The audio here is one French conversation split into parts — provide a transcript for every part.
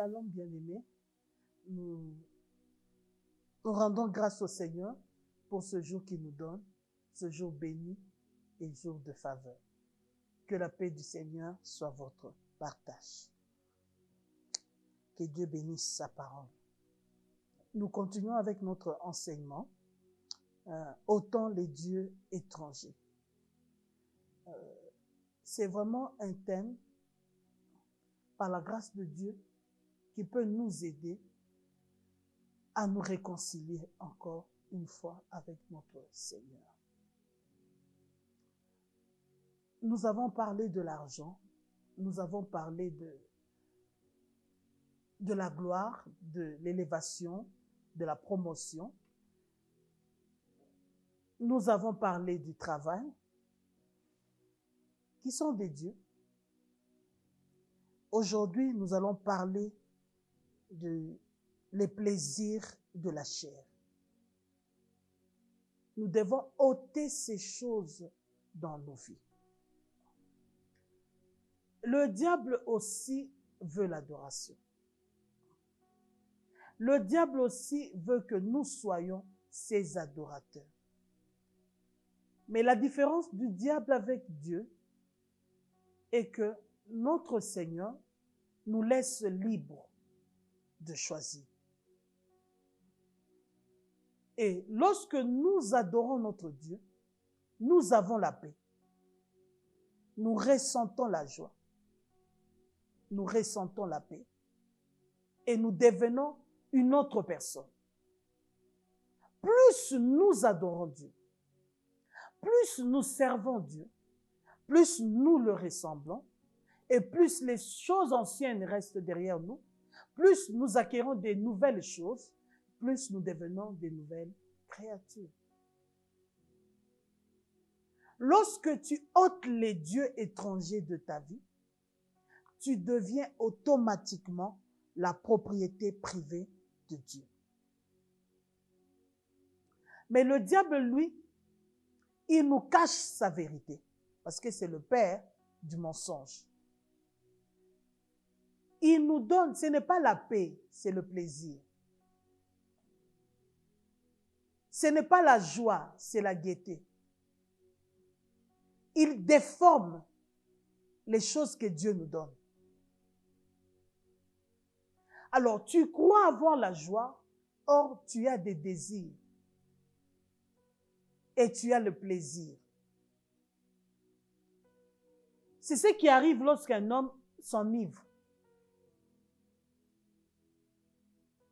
Shalom, bien-aimés. Nous rendons grâce au Seigneur pour ce jour qu'il nous donne, ce jour béni et jour de faveur. Que la paix du Seigneur soit votre partage. Que Dieu bénisse sa parole. Nous continuons avec notre enseignement. Autant les dieux étrangers. C'est vraiment un thème, par la grâce de Dieu, qui peut nous aider à nous réconcilier encore une fois avec notre Seigneur. Nous avons parlé de l'argent, nous avons parlé de la gloire, de l'élévation, de la promotion. Nous avons parlé du travail, qui sont des dieux. Aujourd'hui, nous allons parler les plaisirs de la chair. Nous devons ôter ces choses dans nos vies. Le diable aussi veut l'adoration. Le diable aussi veut que nous soyons ses adorateurs. Mais la différence du diable avec Dieu est que notre Seigneur nous laisse libres de choisir. Et lorsque nous adorons notre Dieu, nous avons la paix. Nous ressentons la joie. Nous ressentons la paix. Et nous devenons une autre personne. Plus nous adorons Dieu, plus nous servons Dieu, plus nous le ressemblons, et plus les choses anciennes restent derrière nous, plus nous acquérons des nouvelles choses, plus nous devenons des nouvelles créatures. Lorsque tu ôtes les dieux étrangers de ta vie, tu deviens automatiquement la propriété privée de Dieu. Mais le diable, lui, il nous cache sa vérité, parce que c'est le père du mensonge. Il nous donne, ce n'est pas la paix, c'est le plaisir. Ce n'est pas la joie, c'est la gaieté. Il déforme les choses que Dieu nous donne. Alors, tu crois avoir la joie, or tu as des désirs. Et tu as le plaisir. C'est ce qui arrive lorsqu'un homme s'enivre.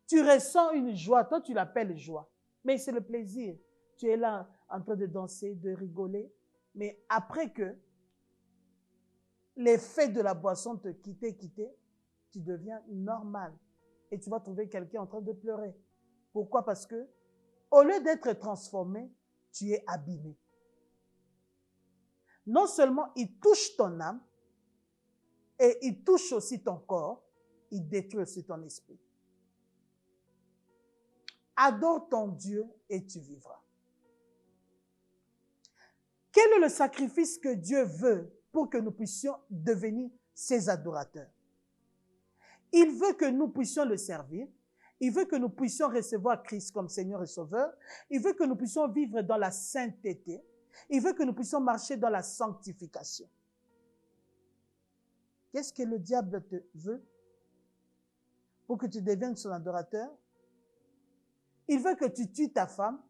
Tu ressens une joie, toi tu l'appelles joie, mais c'est le plaisir. Tu es là en train de danser, de rigoler, mais après que l'effet de la boisson te quitte, tu deviens normal. Et tu vas trouver quelqu'un en train de pleurer. Pourquoi? Parce que, au lieu d'être transformé, tu es abîmé. Non seulement il touche ton âme, et il touche aussi ton corps, il détruit aussi ton esprit. Adore ton Dieu et tu vivras. Quel est le sacrifice que Dieu veut pour que nous puissions devenir ses adorateurs? Il veut que nous puissions le servir. Il veut que nous puissions recevoir Christ comme Seigneur et Sauveur. Il veut que nous puissions vivre dans la sainteté. Il veut que nous puissions marcher dans la sanctification. Qu'est-ce que le diable te veut pour que tu deviennes son adorateur? Il veut que tu tues ta femme.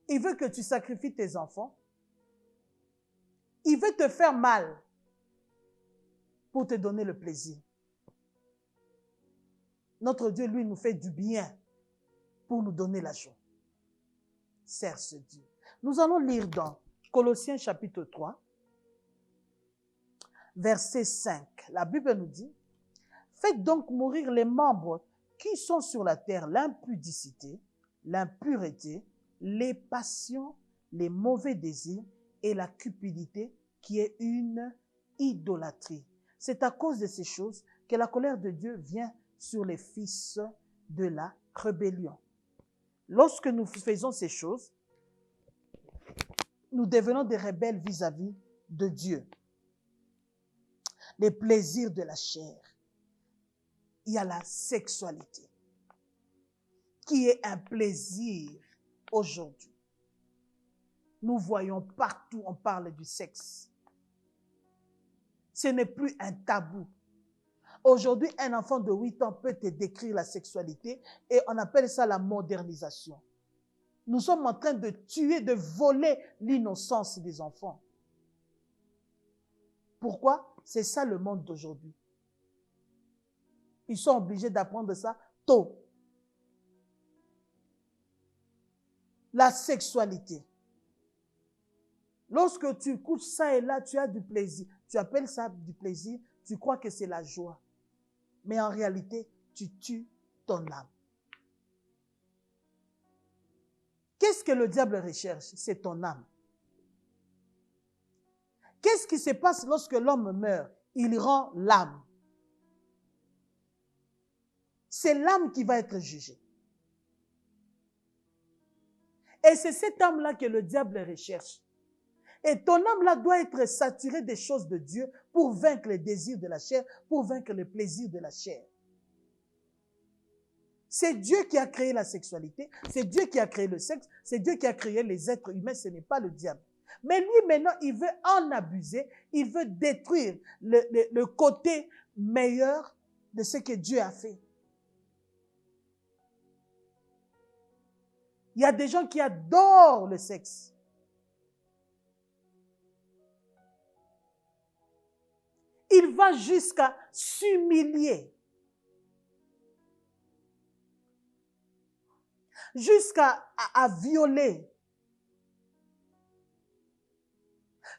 Il veut que tu sacrifies tes enfants. Il veut te faire mal pour te donner le plaisir. Notre Dieu, lui, nous fait du bien pour nous donner la joie. Sers ce Dieu. Nous allons lire dans Colossiens chapitre 3, verset 5. La Bible nous dit, « Faites donc mourir les membres qui sont sur la terre, l'impudicité, l'impureté, les passions, les mauvais désirs et la cupidité qui est une idolâtrie. C'est à cause de ces choses que la colère de Dieu vient sur les fils de la rébellion. » Lorsque nous faisons ces choses, nous devenons des rebelles vis-à-vis de Dieu. Les plaisirs de la chair. il y a la sexualité, qui est un plaisir aujourd'hui. Nous voyons partout, on parle du sexe. Ce n'est plus un tabou. Aujourd'hui, un enfant de 8 ans peut te décrire la sexualité et on appelle ça la modernisation. Nous sommes en train de tuer, de voler l'innocence des enfants. Pourquoi? C'est ça le monde d'aujourd'hui. Ils sont obligés d'apprendre ça tôt. La sexualité. Lorsque tu couches ça et là, tu as du plaisir. Tu appelles ça du plaisir, tu crois que c'est la joie. Mais en réalité, tu tues ton âme. Qu'est-ce que le diable recherche? C'est ton âme. Qu'est-ce qui se passe lorsque l'homme meurt? Il rend l'âme. C'est l'âme qui va être jugée. Et c'est cette âme-là que le diable recherche. Et ton âme-là doit être saturée des choses de Dieu pour vaincre les désirs de la chair, pour vaincre les plaisirs de la chair. C'est Dieu qui a créé la sexualité, c'est Dieu qui a créé le sexe, c'est Dieu qui a créé les êtres humains, ce n'est pas le diable. Mais lui, maintenant, il veut en abuser, il veut détruire le côté meilleur de ce que Dieu a fait. Il y a des gens qui adorent le sexe. Il va jusqu'à s'humilier, jusqu'à violer,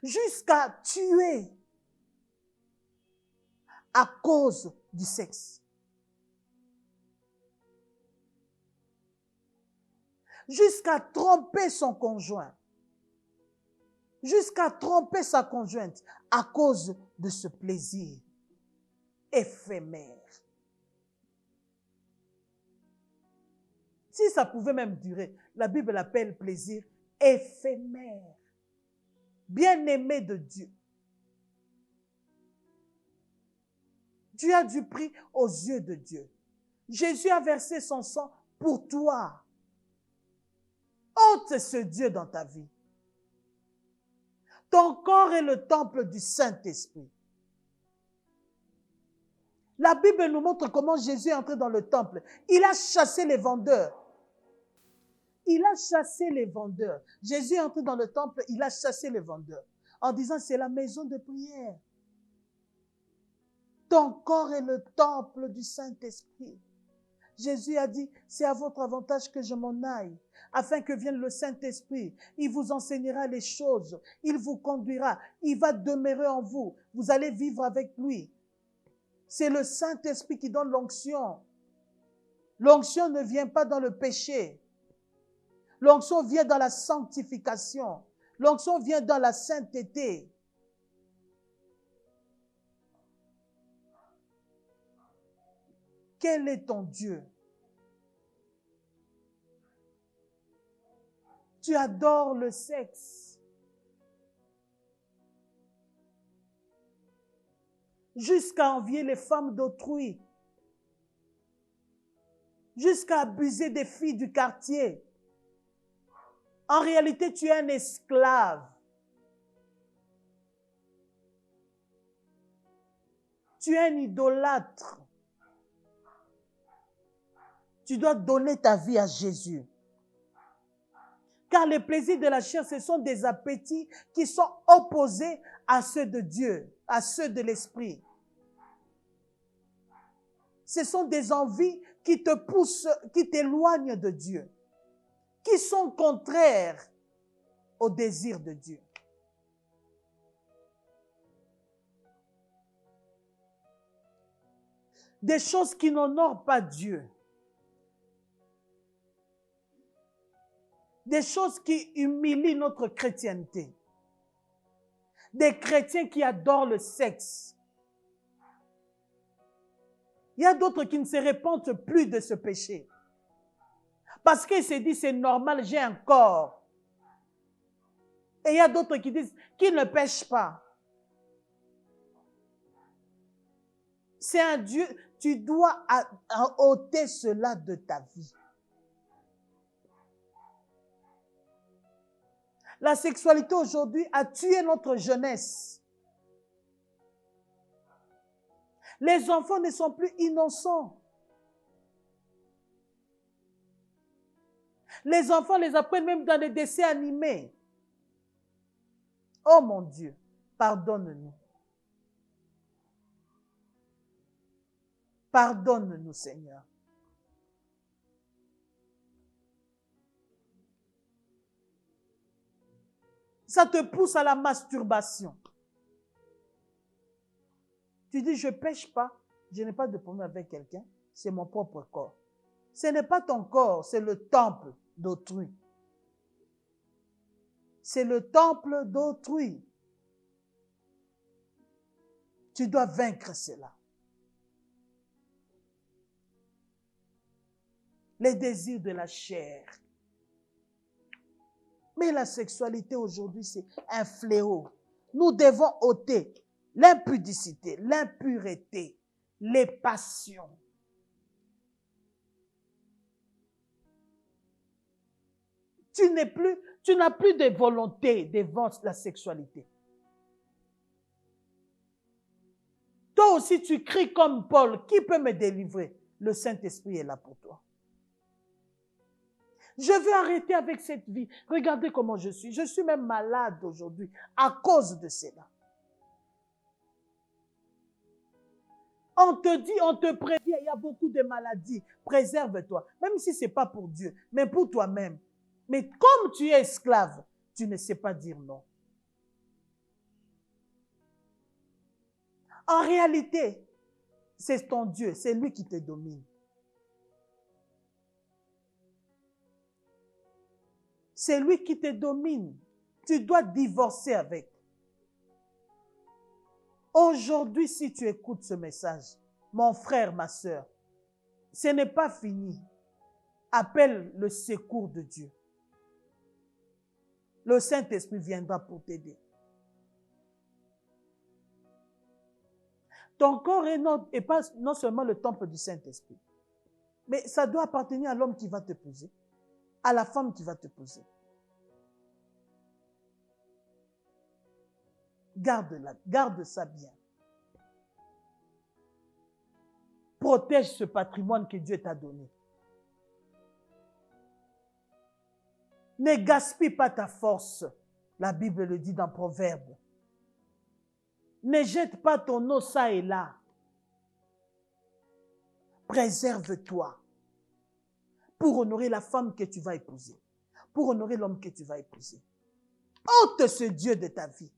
jusqu'à tuer à cause du sexe. Jusqu'à tromper son conjoint, jusqu'à tromper sa conjointe à cause de ce plaisir éphémère. Si ça pouvait même durer, la Bible l'appelle plaisir éphémère. Bien-aimé de Dieu. Tu as du prix aux yeux de Dieu. Jésus a versé son sang pour toi. Ôte ce Dieu dans ta vie. Ton corps est le temple du Saint-Esprit. La Bible nous montre comment Jésus est entré dans le temple. Il a chassé les vendeurs. Il a chassé les vendeurs. Jésus est entré dans le temple, il a chassé les vendeurs. En disant, c'est la maison de prière. Ton corps est le temple du Saint-Esprit. Jésus a dit, c'est à votre avantage que je m'en aille, afin que vienne le Saint-Esprit. Il vous enseignera les choses, il vous conduira, il va demeurer en vous. Vous allez vivre avec lui. C'est le Saint-Esprit qui donne l'onction. L'onction ne vient pas dans le péché. L'onction vient dans la sanctification. L'onction vient dans la sainteté. Quel est ton Dieu? Tu adores le sexe. Jusqu'à envier les femmes d'autrui. Jusqu'à abuser des filles du quartier. En réalité, tu es un esclave. Tu es un idolâtre. Tu dois donner ta vie à Jésus. Car les plaisirs de la chair, ce sont des appétits qui sont opposés à ceux de Dieu, à ceux de l'esprit. Ce sont des envies qui te poussent, qui t'éloignent de Dieu, qui sont contraires au désir de Dieu. Des choses qui n'honorent pas Dieu. Des choses qui humilient notre chrétienté. Des chrétiens qui adorent le sexe. Il y a d'autres qui ne se repentent plus de ce péché. Parce qu'ils se disent, c'est normal, j'ai un corps. Et il y a d'autres qui disent qu'ils ne pêchent pas. C'est un Dieu, tu dois ôter cela de ta vie. La sexualité aujourd'hui a tué notre jeunesse. Les enfants ne sont plus innocents. Les enfants les apprennent même dans les dessins animés. Oh mon Dieu, pardonne-nous. Pardonne-nous, Seigneur. Ça te pousse à la masturbation. Tu dis, je ne pêche pas, je n'ai pas de problème avec quelqu'un, c'est mon propre corps. Ce n'est pas ton corps, c'est le temple d'autrui. C'est le temple d'autrui. Tu dois vaincre cela. Les désirs de la chair. Mais la sexualité aujourd'hui, c'est un fléau. Nous devons ôter l'impudicité, l'impureté, les passions. Tu n'as plus de volonté devant la sexualité. Toi aussi, tu cries comme Paul, qui peut me délivrer? Le Saint-Esprit est là pour toi. Je veux arrêter avec cette vie. Regardez comment je suis. Je suis même malade aujourd'hui à cause de cela. On te dit, on te prévient, il y a beaucoup de maladies. Préserve-toi. Même si ce n'est pas pour Dieu, mais pour toi-même. Mais comme tu es esclave, tu ne sais pas dire non. En réalité, c'est ton Dieu, c'est lui qui te domine. C'est lui qui te domine. Tu dois divorcer avec. Aujourd'hui, si tu écoutes ce message, mon frère, ma soeur, ce n'est pas fini. Appelle le secours de Dieu. Le Saint-Esprit viendra pour t'aider. Ton corps n'est pas non seulement le temple du Saint-Esprit, mais ça doit appartenir à l'homme qui va t'épouser, à la femme qui va t'épouser. Garde ça bien. Protège ce patrimoine que Dieu t'a donné. Ne gaspille pas ta force. La Bible le dit dans Proverbe. Ne jette pas ton eau ça et là. Préserve-toi pour honorer la femme que tu vas épouser, pour honorer l'homme que tu vas épouser. Ôte ce Dieu de ta vie.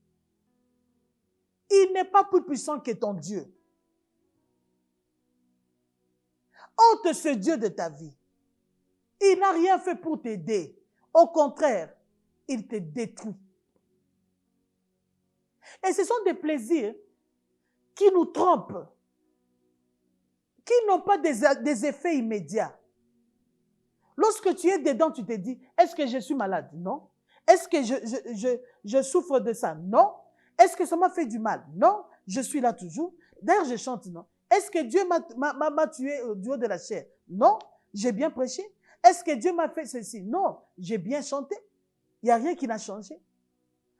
Il n'est pas plus puissant que ton Dieu. Ôte ce Dieu de ta vie. Il n'a rien fait pour t'aider. Au contraire, il te détruit. Et ce sont des plaisirs qui nous trompent, qui n'ont pas des effets immédiats. Lorsque tu es dedans, tu te dis, est-ce que je suis malade? Non. Est-ce que je souffre de ça? Non. Est-ce que ça m'a fait du mal? Non. Je suis là toujours. D'ailleurs, je chante, non. Est-ce que Dieu m'a tué au haut de la chair? Non. J'ai bien prêché. Est-ce que Dieu m'a fait ceci? Non. J'ai bien chanté. Il n'y a rien qui n'a changé.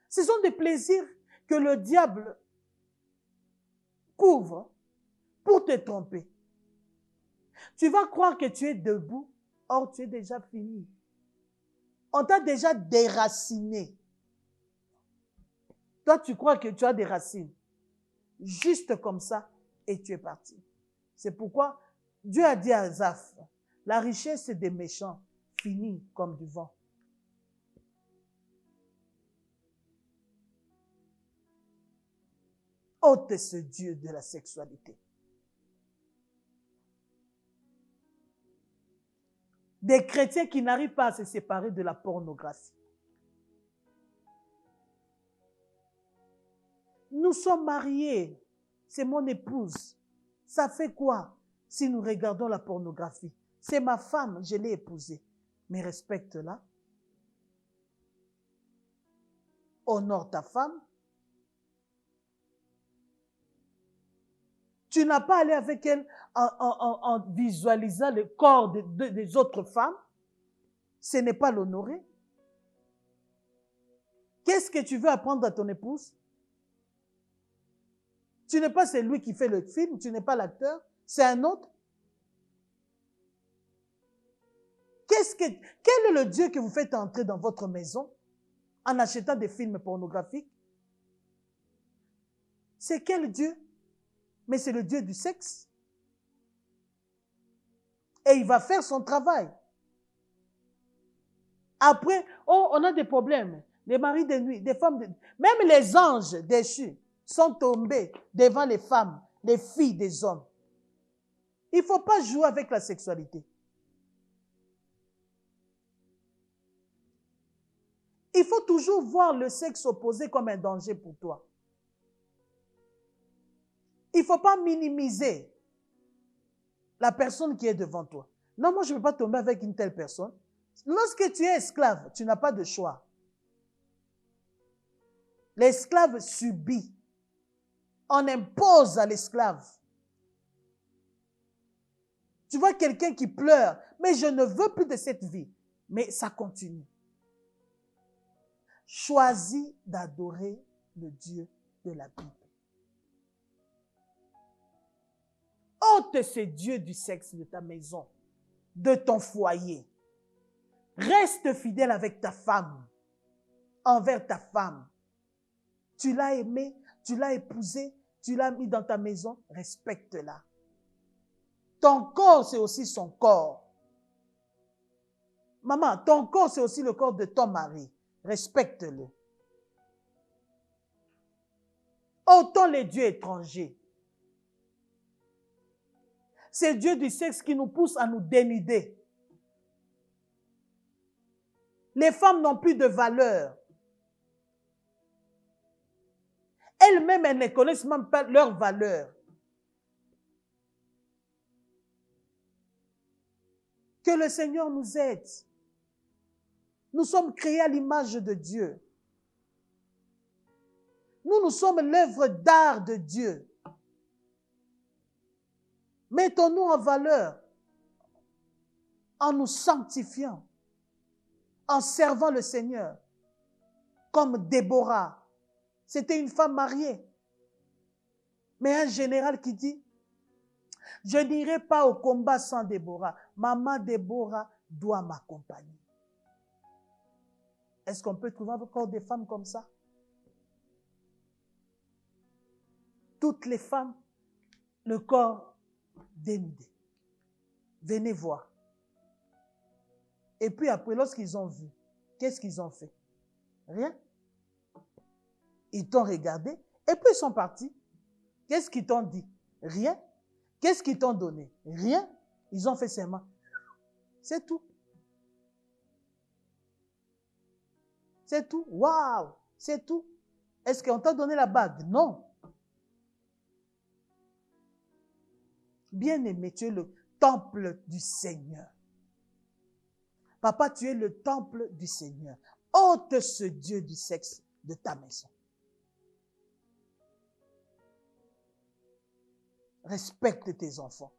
Ce sont des plaisirs que le diable couvre pour te tromper. Tu vas croire que tu es debout, or tu es déjà fini. On t'a déjà déraciné. Toi, tu crois que tu as des racines. Juste comme ça, et tu es parti. C'est pourquoi Dieu a dit à Asaph, la richesse des méchants finit comme du vent. Ôte ce Dieu de la sexualité. Des chrétiens qui n'arrivent pas à se séparer de la pornographie. Nous sommes mariés, c'est mon épouse. Ça fait quoi si nous regardons la pornographie? C'est ma femme, je l'ai épousée. Mais respecte-la. Honore ta femme. Tu n'as pas allé avec elle en visualisant le corps des autres femmes. Ce n'est pas l'honorer. Qu'est-ce que tu veux apprendre à ton épouse? Tu n'es pas celui qui fait le film, tu n'es pas l'acteur, c'est un autre. Quel est le Dieu que vous faites entrer dans votre maison en achetant des films pornographiques? C'est quel Dieu? Mais c'est le Dieu du sexe. Et il va faire son travail. Après, oh, on a des problèmes. Les maris de nuit, des femmes de... Même les anges déchus sont tombés devant les femmes, les filles des hommes. Il ne faut pas jouer avec la sexualité. Il faut toujours voir le sexe opposé comme un danger pour toi. Il ne faut pas minimiser la personne qui est devant toi. Non, moi, je ne veux pas tomber avec une telle personne. Lorsque tu es esclave, tu n'as pas de choix. L'esclave subit. On impose à l'esclave. Tu vois quelqu'un qui pleure, mais je ne veux plus de cette vie. Mais ça continue. Choisis d'adorer le Dieu de la Bible. Ôte ce Dieu du sexe de ta maison, de ton foyer. Reste fidèle avec ta femme, envers ta femme. Tu l'as aimée, tu l'as épousée, tu l'as mis dans ta maison, respecte-la. Ton corps, c'est aussi son corps. Maman, ton corps, c'est aussi le corps de ton mari. Respecte-le. Ôtons les dieux étrangers. C'est Dieu du sexe qui nous pousse à nous dénuder. Les femmes n'ont plus de valeur. Elles-mêmes, elles ne connaissent même pas leur valeur. Que le Seigneur nous aide. Nous sommes créés à l'image de Dieu. Nous sommes l'œuvre d'art de Dieu. Mettons-nous en valeur en nous sanctifiant, en servant le Seigneur, comme Déborah. C'était une femme mariée. Mais un général qui dit, je n'irai pas au combat sans Déborah. Maman Déborah doit m'accompagner. Est-ce qu'on peut trouver encore des femmes comme ça? Toutes les femmes, le corps dénudé. Venez voir. Et puis après, lorsqu'ils ont vu, qu'est-ce qu'ils ont fait? Rien. Ils t'ont regardé et puis ils sont partis. Qu'est-ce qu'ils t'ont dit? Rien. Qu'est-ce qu'ils t'ont donné? Rien. Ils ont fait seulement. C'est tout. C'est tout. Waouh! C'est tout. Est-ce qu'on t'a donné la bague? Non. Bien-aimé, tu es le temple du Seigneur. Papa, tu es le temple du Seigneur. Ôte ce Dieu du sexe de ta maison. Respecte tes enfants.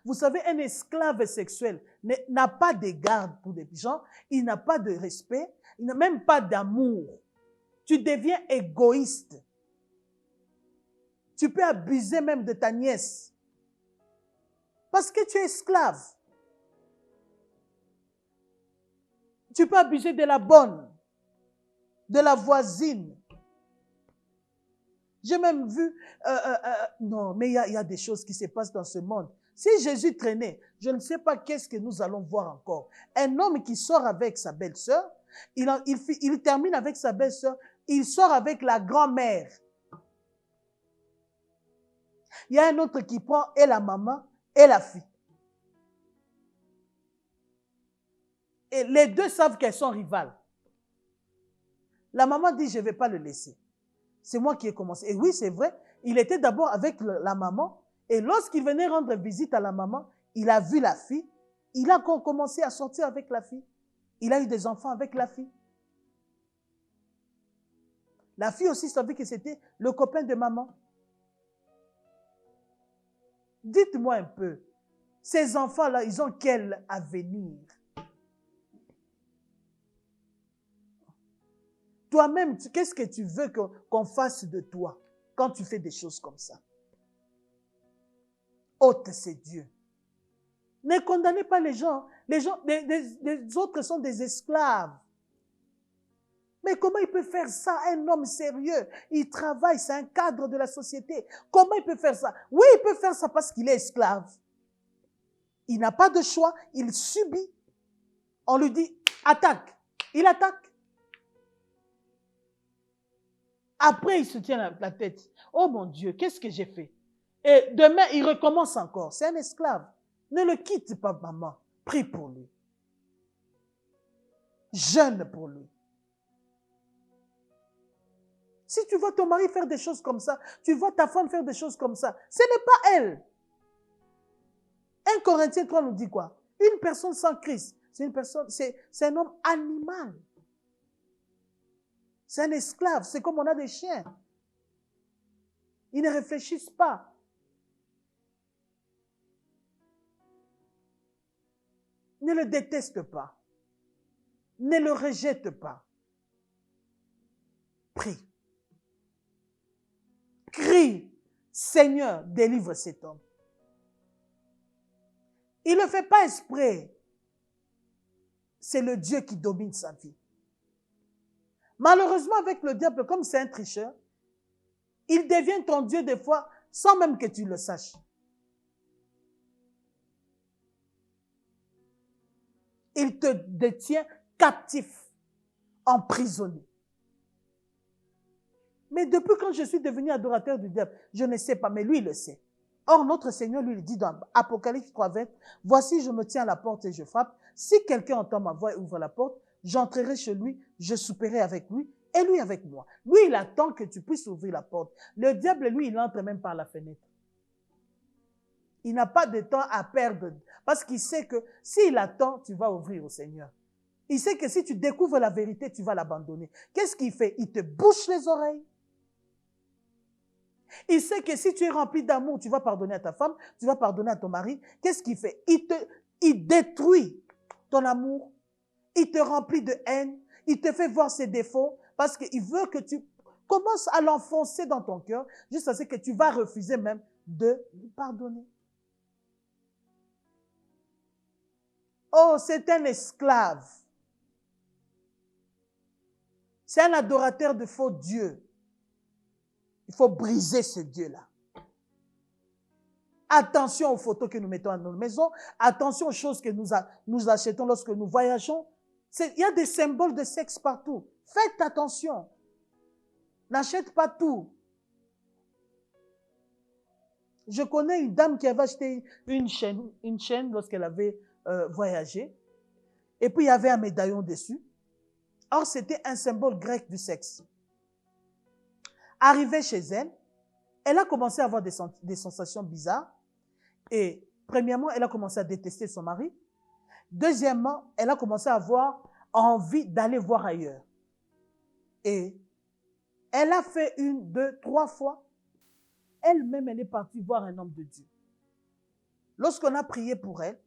Vous savez, un esclave sexuel n'a pas d'égard pour des gens, il n'a pas de respect, il n'a même pas d'amour. Tu deviens égoïste. Tu peux abuser même de ta nièce. Parce que tu es esclave. Tu peux abuser de la bonne, de la voisine. J'ai même vu... non, mais il y a des choses qui se passent dans ce monde. Si Jésus traînait, je ne sais pas qu'est-ce que nous allons voir encore. Un homme qui sort avec sa belle-sœur, il termine avec sa belle-sœur, il sort avec la grand-mère. Il y a un autre qui prend et la maman et la fille. Et les deux savent qu'elles sont rivales. La maman dit, je ne vais pas le laisser. C'est moi qui ai commencé. Et oui, c'est vrai, il était d'abord avec la maman. Et lorsqu'il venait rendre visite à la maman, il a vu la fille. Il a commencé à sortir avec la fille. Il a eu des enfants avec la fille. La fille aussi savait que c'était le copain de maman. Dites-moi un peu, ces enfants-là, ils ont quel avenir? Toi-même, qu'est-ce que tu veux qu'on fasse de toi quand tu fais des choses comme ça? Hôte, c'est Dieu. Ne condamnez pas les gens. Les autres sont des esclaves. Mais comment il peut faire ça, un homme sérieux? Il travaille, c'est un cadre de la société. Comment il peut faire ça? Oui, il peut faire ça parce qu'il est esclave. Il n'a pas de choix, il subit. On lui dit, attaque. Il attaque. Après, il se tient la tête. Oh mon Dieu, qu'est-ce que j'ai fait? Et demain, il recommence encore. C'est un esclave. Ne le quitte pas, maman. Prie pour lui. Jeûne pour lui. Si tu vois ton mari faire des choses comme ça, tu vois ta femme faire des choses comme ça, ce n'est pas elle. 1 Corinthiens 3 nous dit quoi? Une personne sans Christ, c'est un homme animal. C'est un esclave, c'est comme on a des chiens. Ils ne réfléchissent pas. Ne le déteste pas. Ne le rejette pas. Prie. Crie, Seigneur, délivre cet homme. Il ne le fait pas exprès. C'est le Dieu qui domine sa vie. Malheureusement, avec le diable, comme c'est un tricheur, il devient ton Dieu des fois sans même que tu le saches. Il te détient captif, emprisonné. Mais depuis quand je suis devenu adorateur du diable, je ne sais pas, mais lui, il le sait. Or, notre Seigneur, lui, il dit dans Apocalypse 3:20, « Voici, je me tiens à la porte et je frappe. Si quelqu'un entend ma voix et ouvre la porte, j'entrerai chez lui, je souperai avec lui et lui avec moi. » Lui, il attend que tu puisses ouvrir la porte. Le diable, lui, il entre même par la fenêtre. Il n'a pas de temps à perdre parce qu'il sait que s'il attend, tu vas ouvrir au Seigneur. Il sait que si tu découvres la vérité, tu vas l'abandonner. Qu'est-ce qu'il fait? Il te bouche les oreilles. Il sait que si tu es rempli d'amour, tu vas pardonner à ta femme, tu vas pardonner à ton mari. Qu'est-ce qu'il fait? Il détruit ton amour. Il te remplit de haine. Il te fait voir ses défauts parce qu'il veut que tu commences à l'enfoncer dans ton cœur jusqu'à ce que tu vas refuser même de lui pardonner. Oh, c'est un esclave. C'est un adorateur de faux dieux. Il faut briser ce Dieu-là. Attention aux photos que nous mettons dans nos maisons. Attention aux choses que nous achetons lorsque nous voyageons. Il y a des symboles de sexe partout. Faites attention. N'achète pas tout. Je connais une dame qui avait acheté une chaîne lorsqu'elle avait voyagé. Et puis, il y avait un médaillon dessus. Or, c'était un symbole grec du sexe. Arrivée chez elle, elle a commencé à avoir des sensations bizarres. Et premièrement, elle a commencé à détester son mari. Deuxièmement, elle a commencé à avoir envie d'aller voir ailleurs. Et elle a fait 1, 2, 3 fois. Elle-même, elle est partie voir un homme de Dieu. Lorsqu'on a prié pour elle,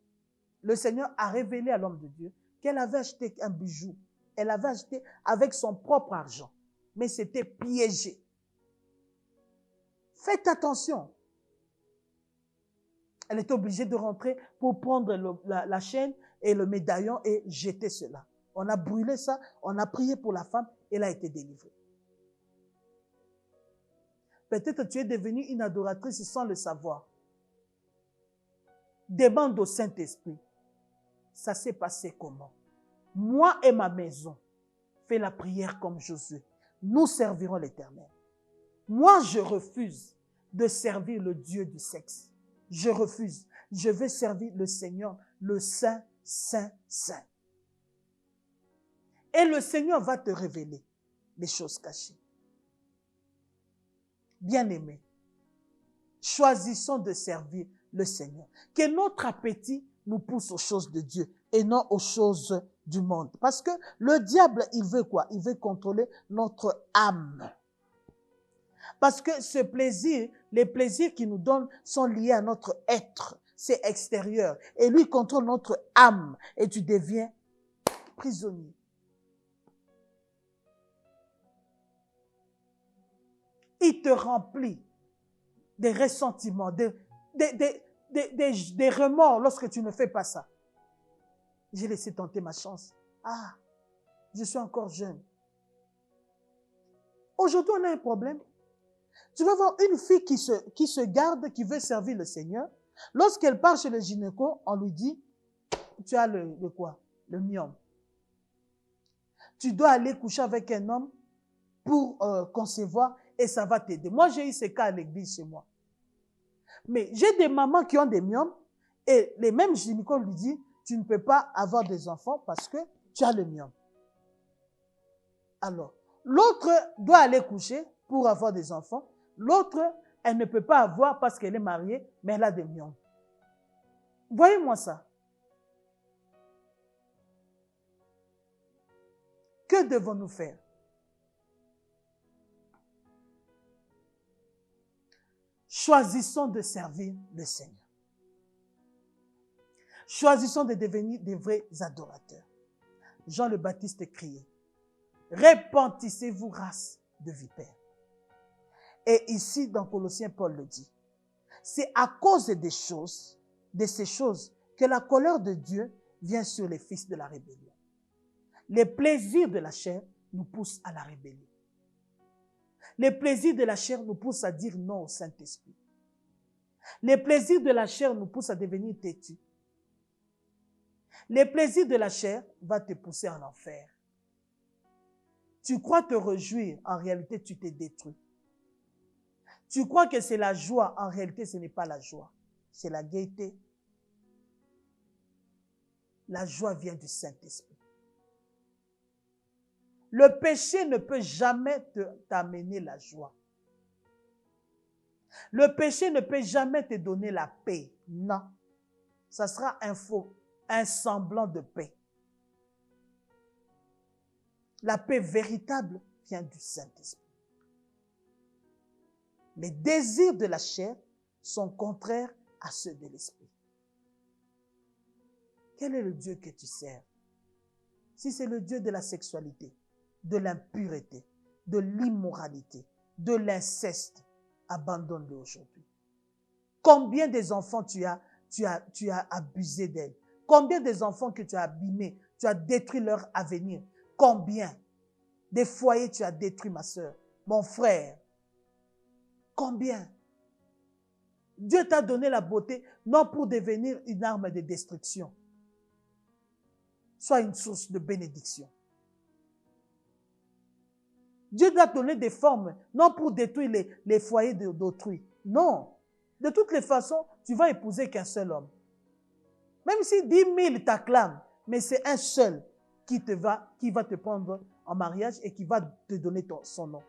le Seigneur a révélé à l'homme de Dieu qu'elle avait acheté un bijou. Elle avait acheté avec son propre argent. Mais c'était piégé. Faites attention. Elle était obligée de rentrer pour prendre la chaîne et le médaillon et jeter cela. On a brûlé ça, on a prié pour la femme, elle a été délivrée. Peut-être tu es devenue une adoratrice sans le savoir. Demande au Saint-Esprit. Ça s'est passé comment? Moi et ma maison, fais la prière comme Josué. Nous servirons l'Éternel. Moi, je refuse de servir le Dieu du sexe. Je refuse. Je veux servir le Seigneur, le Saint, Saint, Saint. Et le Seigneur va te révéler les choses cachées. Bien-aimés, choisissons de servir le Seigneur. Que notre appétit nous pousse aux choses de Dieu et non aux choses du monde. Parce que le diable, il veut quoi? Il veut contrôler notre âme. Parce que ce plaisir, les plaisirs qu'il nous donne sont liés à notre être. C'est extérieur. Et lui contrôle notre âme. Et tu deviens prisonnier. Il te remplit des ressentiments, des remords lorsque tu ne fais pas ça. J'ai laissé tenter ma chance. Ah, je suis encore jeune. Aujourd'hui, on a un problème. Tu vas voir une fille qui se garde, qui veut servir le Seigneur. Lorsqu'elle part chez le gynéco, on lui dit, tu as le quoi? Le myome. Tu dois aller coucher avec un homme pour concevoir et ça va t'aider. Moi, j'ai eu ces cas à l'église chez moi. Mais j'ai des mamans qui ont des myomes et les mêmes gynécos lui disent, tu ne peux pas avoir des enfants parce que tu as le myome. Alors, l'autre doit aller coucher pour avoir des enfants. L'autre, elle ne peut pas avoir parce qu'elle est mariée, mais elle a des myomes. Voyez-moi ça. Que devons-nous faire? Choisissons de servir le Seigneur. Choisissons de devenir des vrais adorateurs. Jean le Baptiste criait, répentissez-vous, race de vipères. Et ici, dans Colossiens, Paul le dit. C'est à cause de ces choses, que la colère de Dieu vient sur les fils de la rébellion. Les plaisirs de la chair nous poussent à la rébellion. Les plaisirs de la chair nous poussent à dire non au Saint-Esprit. Les plaisirs de la chair nous poussent à devenir têtus. Les plaisirs de la chair vont te pousser en enfer. Tu crois te réjouir, en réalité tu t'es détruit. Tu crois que c'est la joie, en réalité ce n'est pas la joie, c'est la gaieté. La joie vient du Saint-Esprit. Le péché ne peut jamais t'amener la joie. Le péché ne peut jamais te donner la paix. Non. Ça sera un semblant de paix. La paix véritable vient du Saint-Esprit. Les désirs de la chair sont contraires à ceux de l'esprit. Quel est le Dieu que tu sers? Si c'est le Dieu de la sexualité, de l'impureté, de l'immoralité, de l'inceste, abandonne-le aujourd'hui. Combien des enfants tu as abusé d'elles? Combien des enfants que tu as abîmés, tu as détruit leur avenir? Combien des foyers tu as détruits, ma soeur, mon frère? Combien? Dieu t'a donné la beauté, non pour devenir une arme de destruction. Sois une source de bénédiction. Dieu t'a donné des formes, non pour détruire les foyers d'autrui. Non. De toutes les façons, tu vas épouser qu'un seul homme. Même si 10 000 t'acclament, mais c'est un seul qui va te prendre en mariage et qui va te donner son nom.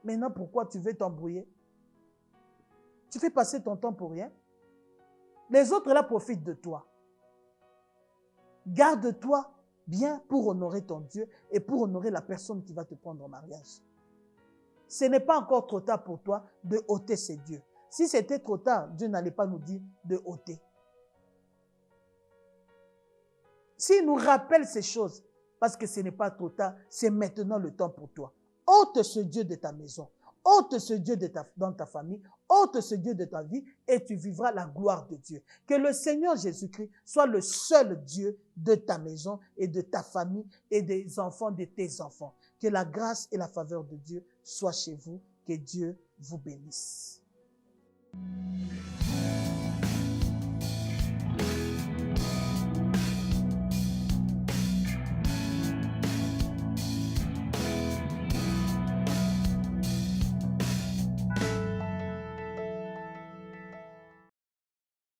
Maintenant, pourquoi tu veux t'embrouiller? Tu fais passer ton temps pour rien. Les autres là profitent de toi. Garde-toi bien pour honorer ton Dieu et pour honorer la personne qui va te prendre en mariage. Ce n'est pas encore trop tard pour toi de ôter ces dieux. Si c'était trop tard, Dieu n'allait pas nous dire de ôter. S'il nous rappelle ces choses, parce que ce n'est pas trop tard, c'est maintenant le temps pour toi. Ôte ce Dieu de ta maison, ôte ce Dieu dans ta famille, ôte ce Dieu de ta vie et tu vivras la gloire de Dieu. Que le Seigneur Jésus-Christ soit le seul Dieu de ta maison et de ta famille et des enfants de tes enfants. Que la grâce et la faveur de Dieu soient chez vous. Que Dieu vous bénisse.